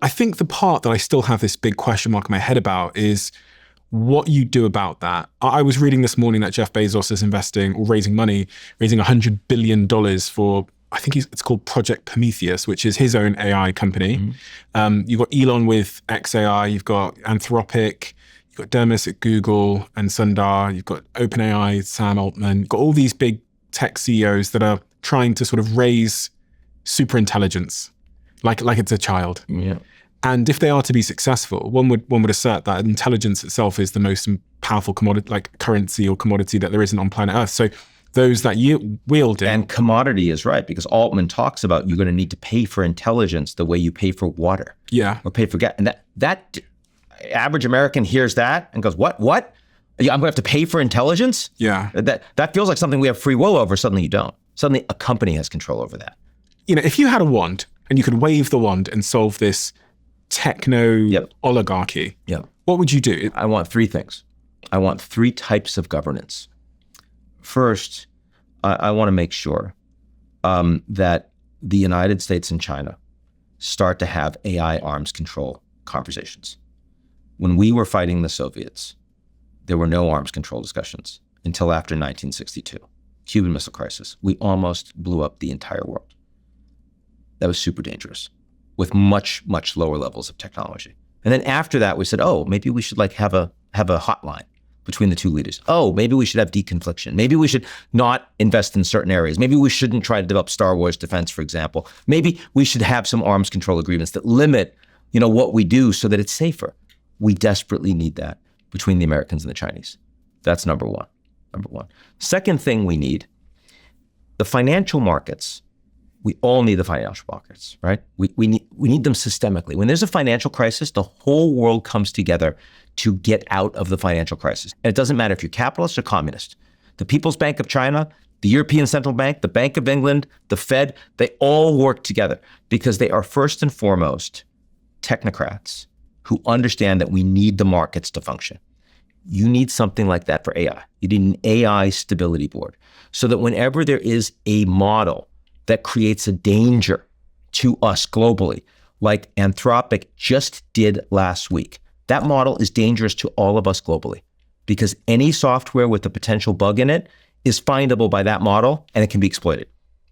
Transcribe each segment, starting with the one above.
I think the part that I still have this big question mark in my head about is what you do about that. I was reading this morning that Jeff Bezos is investing or raising $100 billion for, I think it's called Project Prometheus, which is his own AI company. You've got Elon with XAI, you've got Anthropic, you've got Dermis at Google and Sundar, you've got OpenAI, Sam Altman, you've got all these big tech CEOs that are trying to sort of raise superintelligence like it's a child. Yeah. And if they are to be successful, one would assert that intelligence itself is the most powerful commodity, like currency or commodity that there isn't on planet Earth. So those that wield it. And commodity is right, because Altman talks about you're going to need to pay for intelligence the way you pay for water. Yeah. Or pay for gas. And that average American hears that and goes, what? I'm going to have to pay for intelligence? Yeah. That feels like something we have free will over. Suddenly you don't. Suddenly a company has control over that. If you had a wand and you could wave the wand and solve this techno oligarchy, what would you do? I want three things. I want three types of governance. First, I want to make sure that the United States and China start to have AI arms control conversations. When we were fighting the Soviets, there were no arms control discussions until after 1962, Cuban Missile Crisis. We almost blew up the entire world. That was super dangerous, with much, much lower levels of technology. And then after that, we said, oh, maybe we should have a hotline between the two leaders. Oh, maybe we should have deconfliction. Maybe we should not invest in certain areas. Maybe we shouldn't try to develop Star Wars defense, for example. Maybe we should have some arms control agreements that limit, what we do so that it's safer. We desperately need that between the Americans and the Chinese. That's number one. Second thing we need, the financial markets. We all need the financial markets, right? We need them systemically. When there's a financial crisis, the whole world comes together to get out of the financial crisis. And it doesn't matter if you're capitalist or communist. The People's Bank of China, the European Central Bank, the Bank of England, the Fed, they all work together because they are first and foremost technocrats who understand that we need the markets to function. You need something like that for AI. You need an AI stability board so that whenever there is a model that creates a danger to us globally, like Anthropic just did last week. That model is dangerous to all of us globally because any software with a potential bug in it is findable by that model and it can be exploited.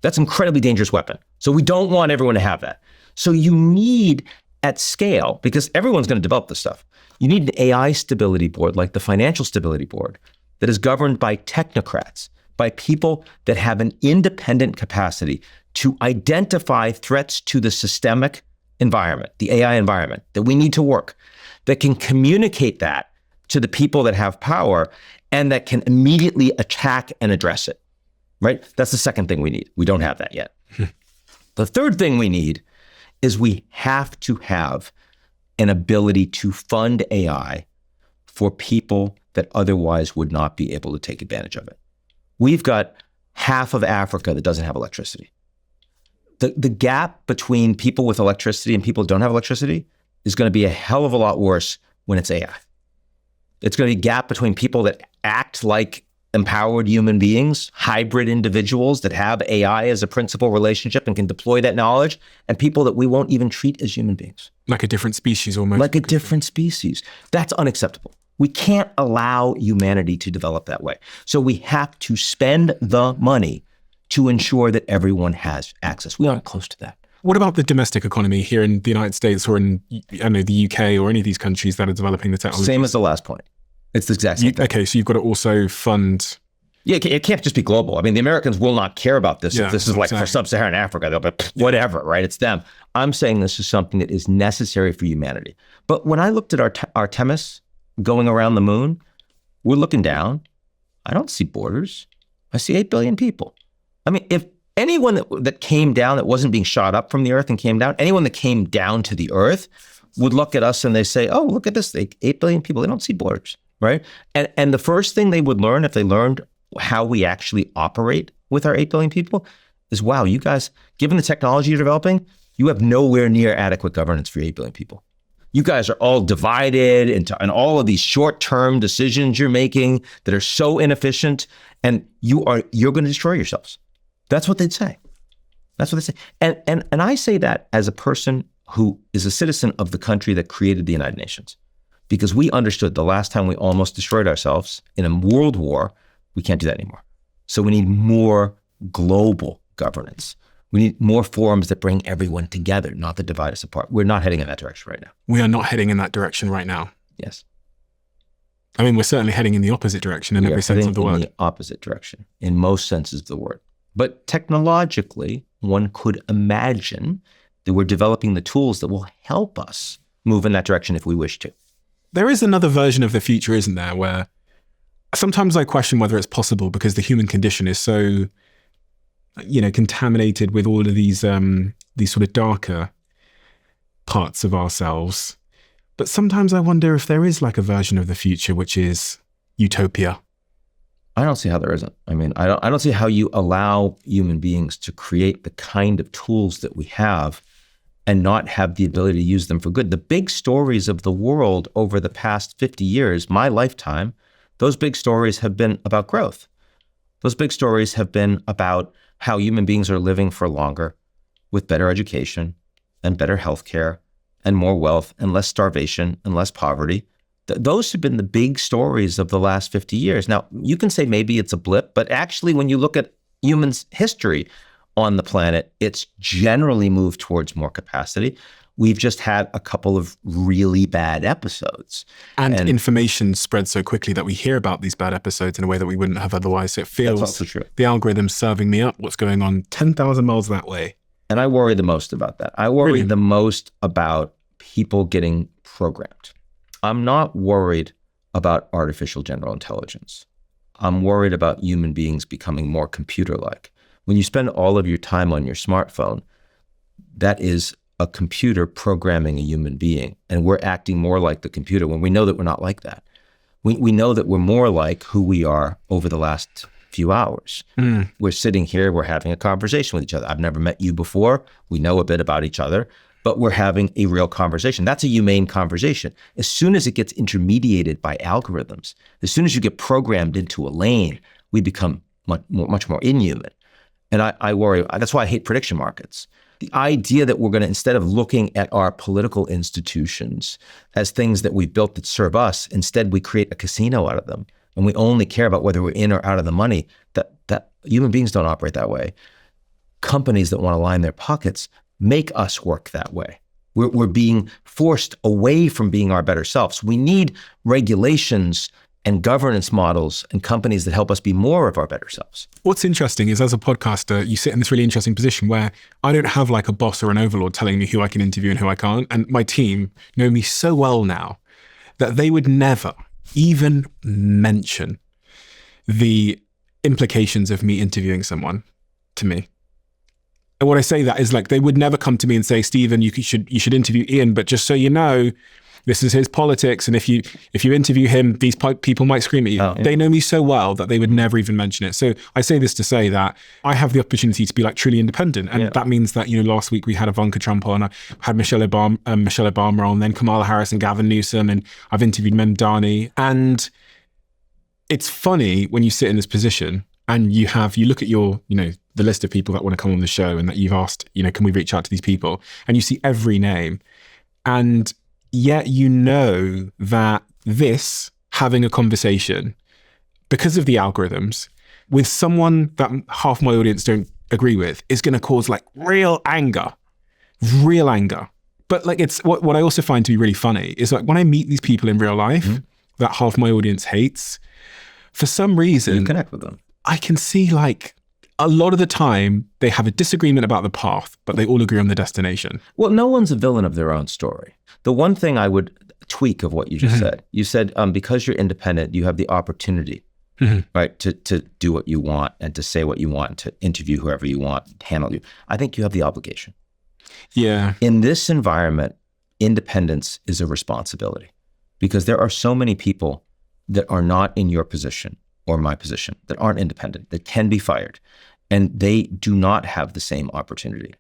That's an incredibly dangerous weapon. So we don't want everyone to have that. So you need at scale, because everyone's going to develop this stuff, you need an AI stability board like the Financial Stability Board that is governed by technocrats, by people that have an independent capacity to identify threats to the systemic environment, the AI environment, that we need to work, that can communicate that to the people that have power and that can immediately attack and address it, right? That's the second thing we need. We don't have that yet. The third thing we need is we have to have an ability to fund AI for people that otherwise would not be able to take advantage of it. We've got half of Africa that doesn't have electricity. The gap between people with electricity and people who don't have electricity is going to be a hell of a lot worse when it's AI. It's going to be a gap between people that act like empowered human beings, hybrid individuals that have AI as a principal relationship and can deploy that knowledge, and people that we won't even treat as human beings. Like a different species almost. Like a different species. That's unacceptable. We can't allow humanity to develop that way. So we have to spend the money to ensure that everyone has access. We aren't close to that. What about the domestic economy here in the United States or in the UK or any of these countries that are developing the technology? Same as the last point. It's the exact same thing. Okay, so you've got to also fund... Yeah, it can't just be global. I mean, the Americans will not care about this. If this is like for sub-Saharan Africa, they'll be whatever, right? It's them. I'm saying this is something that is necessary for humanity. But when I looked at Artemis going around the moon, we're looking down. I don't see borders. I see 8 billion people. I mean, if anyone that came down that wasn't being shot up from the Earth and came down, anyone that came down to the Earth would look at us and they say, oh, look at this, 8 billion people. They don't see borders, right? And the first thing they would learn if they learned how we actually operate with our 8 billion people is, wow, you guys, given the technology you're developing, you have nowhere near adequate governance for 8 billion people. You guys are all divided into and all of these short-term decisions you're making that are so inefficient, and you're going to destroy yourselves. That's what they'd say. That's what they say. And I say that as a person who is a citizen of the country that created the United Nations. Because we understood the last time we almost destroyed ourselves in a world war, we can't do that anymore. So we need more global governance. We need more forums that bring everyone together, not that divide us apart. We're not heading in that direction right now. We are not heading in that direction right now. Yes. I mean, we're certainly heading in the opposite direction in every sense of the word. In the opposite direction, in most senses of the word. But technologically, one could imagine that we're developing the tools that will help us move in that direction if we wish to. There is another version of the future, isn't there, where sometimes I question whether it's possible because the human condition is so, contaminated with all of these sort of darker parts of ourselves. But sometimes I wonder if there is like a version of the future which is utopia. I don't see how there isn't. I mean, I don't see how you allow human beings to create the kind of tools that we have and not have the ability to use them for good. The big stories of the world over the past 50 years, my lifetime, those big stories have been about growth. Those big stories have been about how human beings are living for longer with better education and better healthcare and more wealth and less starvation and less poverty. Those have been the big stories of the last 50 years. Now, you can say maybe it's a blip, but actually when you look at humans' history on the planet, it's generally moved towards more capacity. We've just had a couple of really bad episodes. And information spreads so quickly that we hear about these bad episodes in a way that we wouldn't have otherwise. So it feels that's also true. The algorithm's serving me up what's going on 10,000 miles that way. And I worry the most about that. I worry the most about people getting programmed. I'm not worried about artificial general intelligence. I'm worried about human beings becoming more computer-like. When you spend all of your time on your smartphone, that is a computer programming a human being, and we're acting more like the computer when we know that we're not like that. We know that we're more like who we are over the last few hours. We're sitting here, we're having a conversation with each other. I've never met you before. We know a bit about each other, but we're having a real conversation. That's a humane conversation. As soon as it gets intermediated by algorithms, as soon as you get programmed into a lane, we become much more inhuman. And I worry, that's why I hate prediction markets. The idea that we're going to, instead of looking at our political institutions as things that we've built that serve us, instead we create a casino out of them. And we only care about whether we're in or out of the money. That human beings don't operate that way. Companies that want to line their pockets make us work that way. We're being forced away from being our better selves. We need regulations and governance models and companies that help us be more of our better selves. What's interesting is as a podcaster, you sit in this really interesting position where I don't have like a boss or an overlord telling me who I can interview and who I can't. And my team know me so well now that they would never even mention the implications of me interviewing someone to me. And when I say that is like, they would never come to me and say, Stephen, you should interview Ian, but just so you know, this is his politics. And if you interview him, these people might scream at you. Oh, yeah. They know me so well that they would never even mention it. So I say this to say that I have the opportunity to be like truly independent. And that means that, last week we had Ivanka Trump on, I had Michelle Obama on, then Kamala Harris and Gavin Newsom, and I've interviewed Memdani. And it's funny when you sit in this position and you look at your, the list of people that want to come on the show and that you've asked, can we reach out to these people? And you see every name. And yet that this, having a conversation, because of the algorithms, with someone that half my audience don't agree with, is going to cause like real anger. But like it's what I also find to be really funny is like when I meet these people in real life that half my audience hates, for some reason, you connect with them. I can see like a lot of the time they have a disagreement about the path, but they all agree on the destination. Well, no one's a villain of their own story. The one thing I would tweak of what you just said, you said, because you're independent, you have the opportunity, right, to do what you want and to say what you want, to interview whoever you want, handle you. I think you have the obligation. Yeah. In this environment, independence is a responsibility because there are so many people that are not in your position or my position, that aren't independent, that can be fired, and they do not have the same opportunity.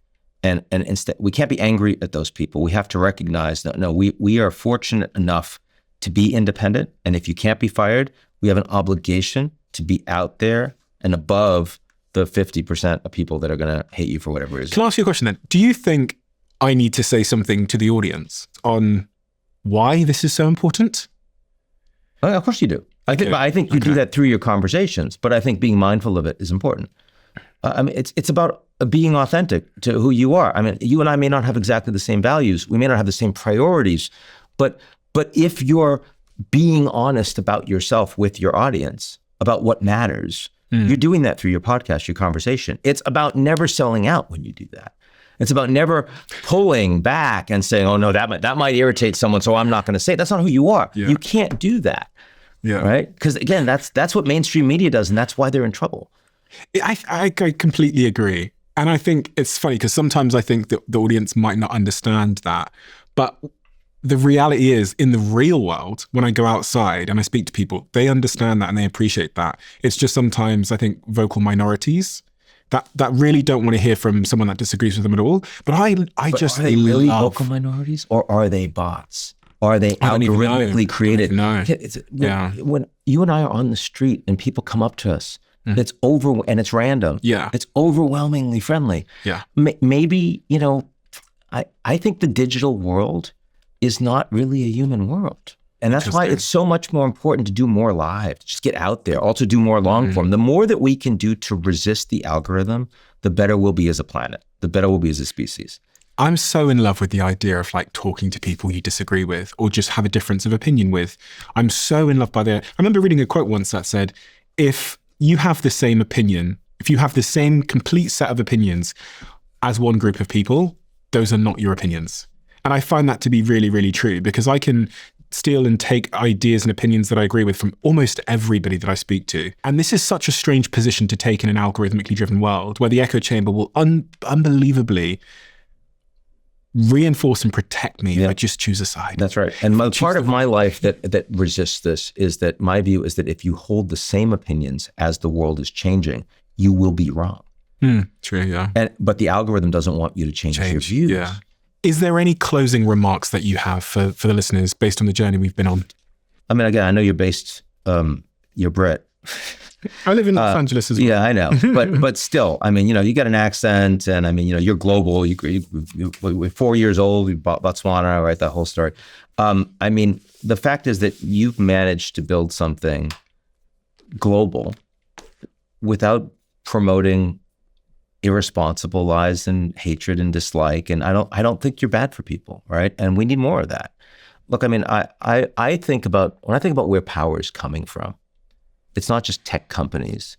And instead, we can't be angry at those people. We have to recognize that, no, we are fortunate enough to be independent, and if you can't be fired, we have an obligation to be out there and above the 50% of people that are going to hate you for whatever reason. Can I ask you a question then? Do you think I need to say something to the audience on why this is so important? Of course you do. I think you do that through your conversations, but I think being mindful of it is important. I mean, it's about being authentic to who you are. I mean, you and I may not have exactly the same values. We may not have the same priorities, but if you're being honest about yourself with your audience, about what matters, you're doing that through your podcast, your conversation. It's about never selling out when you do that. It's about never pulling back and saying, oh no, that might irritate someone, so I'm not going to say it. That's not who you are. Yeah. You can't do that. Yeah. Right? Because again, that's what mainstream media does, and that's why they're in trouble. I completely agree. And I think it's funny because sometimes I think that the audience might not understand that. But the reality is, in the real world, when I go outside and I speak to people, they understand that and they appreciate that. It's just sometimes, I think, vocal minorities that really don't want to hear from someone that disagrees with them at all. But just are they really vocal minorities, or are they bots? Are they algorithmically created? No. When you and I are on the street and people come up to us, it's and it's random. Yeah. It's overwhelmingly friendly. Yeah. Maybe, I think the digital world is not really a human world. And that's why it's so much more important to do more live, just get out there, also do more long form. The more that we can do to resist the algorithm, the better we'll be as a planet, the better we'll be as a species. I'm so in love with the idea of like talking to people you disagree with or just have a difference of opinion with. I'm so in love by I remember reading a quote once that said, if you have the same opinion, if you have the same complete set of opinions as one group of people, those are not your opinions. And I find that to be really, really true because I can steal and take ideas and opinions that I agree with from almost everybody that I speak to. And this is such a strange position to take in an algorithmically driven world where the echo chamber will unbelievably reinforce and protect me if I just choose a side. That's right. And part of my life that resists this is that my view is that if you hold the same opinions as the world is changing, you will be wrong. True, yeah. But the algorithm doesn't want you to change your views. Yeah. Is there any closing remarks that you have for the listeners based on the journey we've been on? I mean, again, I know you're based, you're Brit. I live in Los Angeles as well. Yeah, I know. But still, I mean, you got an accent and I mean, you're global. You're 4 years old, you bought Botswana, right? That whole story. I mean, the fact is that you've managed to build something global without promoting irresponsible lies and hatred and dislike. And I don't think you're bad for people, right? And we need more of that. Look, I mean, when I think about where power is coming from, it's not just tech companies.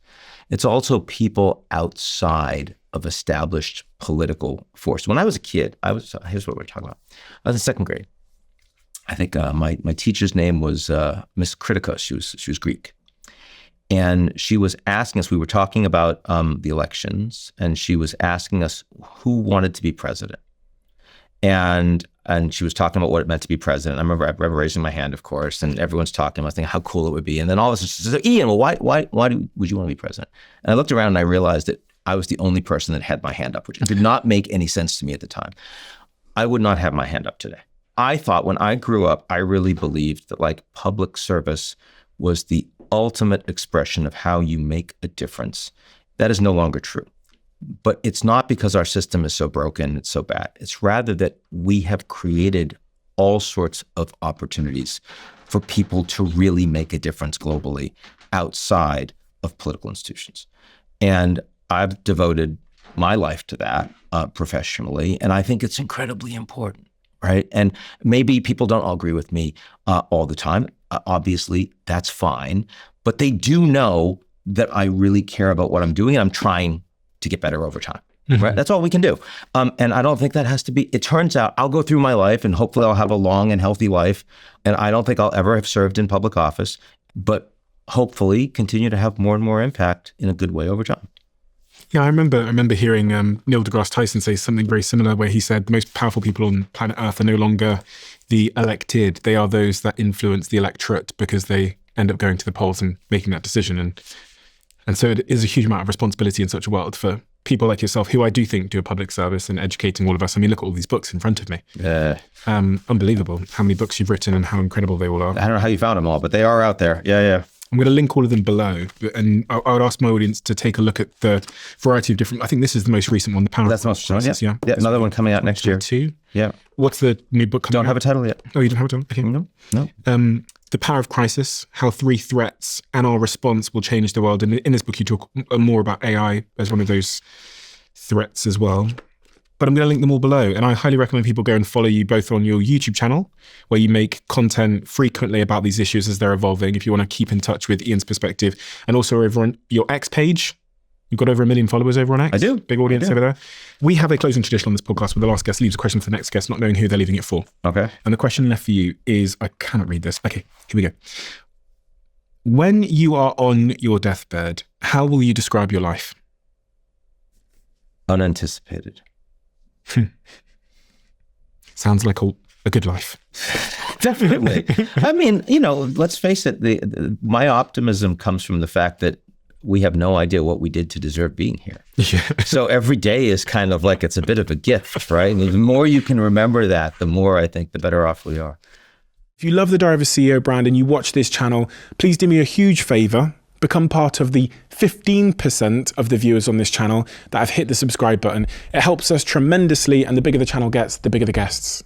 It's also people outside of established political force. When I was a kid, here's what we're talking about. I was in second grade. I think my teacher's name was Miss Kritikos. She was Greek. And she was asking us, we were talking about the elections, and she was asking us who wanted to be president. And she was talking about what it meant to be president. I remember raising my hand, of course, and everyone's talking. I was thinking how cool it would be. And then all of a sudden she said, Ian, well, why would you want to be president? And I looked around and I realized that I was the only person that had my hand up, which did not make any sense to me at the time. I would not have my hand up today. I thought when I grew up, I really believed that like public service was the ultimate expression of how you make a difference. That is no longer true. But it's not because our system is so broken, it's so bad. It's rather that we have created all sorts of opportunities for people to really make a difference globally outside of political institutions. And I've devoted my life to that professionally, and I think it's incredibly important, right? And maybe people don't all agree with me all the time. Obviously, that's fine. But they do know that I really care about what I'm doing, and I'm trying to get better over time. Right? That's all we can do. And I don't think that has to be, it turns out I'll go through my life and hopefully I'll have a long and healthy life. And I don't think I'll ever have served in public office, but hopefully continue to have more and more impact in a good way over time. Yeah, I remember hearing Neil deGrasse Tyson say something very similar where he said the most powerful people on planet Earth are no longer the elected. They are those that influence the electorate because they end up going to the polls and making that decision. And so it is a huge amount of responsibility in such a world for people like yourself, who I do think do a public service and educating all of us. I mean, look at all these books in front of me. Unbelievable how many books you've written and how incredible they all are. I don't know how you found them all, but they are out there. Yeah. I'm going to link all of them below, and I would ask my audience to take a look at the variety of different. I think this is the most recent one, the power. That's the most recent one. Yeah. Another one coming out next year. Two. Yeah. What's the new book coming Don't out? have a title yet. Oh, you don't have a title? Okay. No. The Power of Crisis: How Three Threats and Our Response Will Change the World. And in this book, you talk more about AI as one of those threats as well. But I'm going to link them all below. And I highly recommend people go and follow you both on your YouTube channel, where you make content frequently about these issues as they're evolving, if you want to keep in touch with Ian's perspective. And also over on your X page. You've got over 1 million followers over on X. I do. Big audience over there. We have a closing tradition on this podcast where the last guest leaves a question for the next guest, not knowing who they're leaving it for. Okay. And the question left for you is, I cannot read this. Okay, here we go. When you are on your deathbed, how will you describe your life? Unanticipated. Sounds like a good life. Definitely. I mean, let's face it, my optimism comes from the fact that we have no idea what we did to deserve being here. Yeah. So every day is kind of like it's a bit of a gift, right? And the more you can remember that, the more I think the better off we are. If you love the Diary of a CEO brand and you watch this channel, please do me a huge favor. Become part of the 15% of the viewers on this channel that have hit the subscribe button. It helps us tremendously, and the bigger the channel gets, the bigger the guests.